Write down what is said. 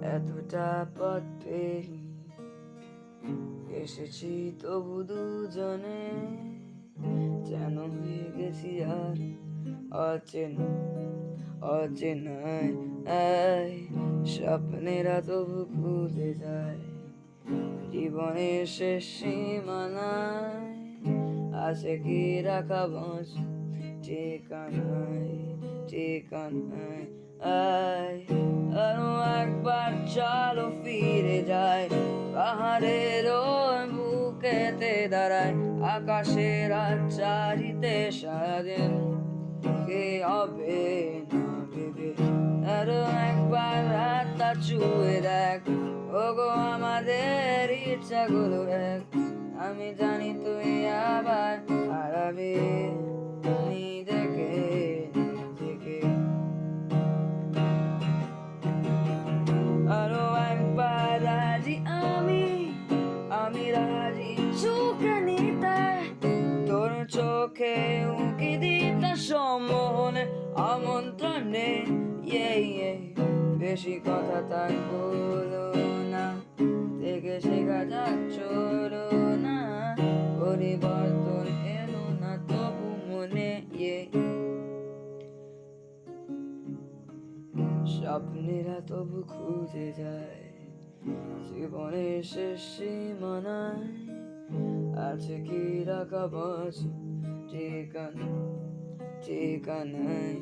এতটা পথ পেরি এসেছি তবু দুজনে যেন হয়ে গেছি আর অচেনা অচেনায় স্বপ্নেরা তবু খুঁজে যায় জীবনের শেষ সীমানায় আছে কি রাখা বস ঠিকানায় ঠিকানায় আরো একবার চলো ফিরে যায় পাহাড়ের ওই বুকেতে দাঁড়ায় আকাশের চারিতে সারাদিন কে হবে না ভেবে আরো একবার রাতটা ছুঁয়ে দেখ ওগো আমাদের ইচ্ছাগুলো এক আমি জানি তুই আবার হারাবি নিজেকে নিজেকে আরো একবার রাজি আমি রাজি চোখে নিতে তোর চোখে উঁকি দিতে সম্মোহনে আমন্ত্রণে বেশি কথা তাই বলো না থেকে শেখা যাক চলো না পরিবর্তন এলো না তবু মনে স্বপ্নেরা তবু খুঁজে যায় জীবনের শেষ সীমানায় আছে কি রাখা বস ঠিকানায়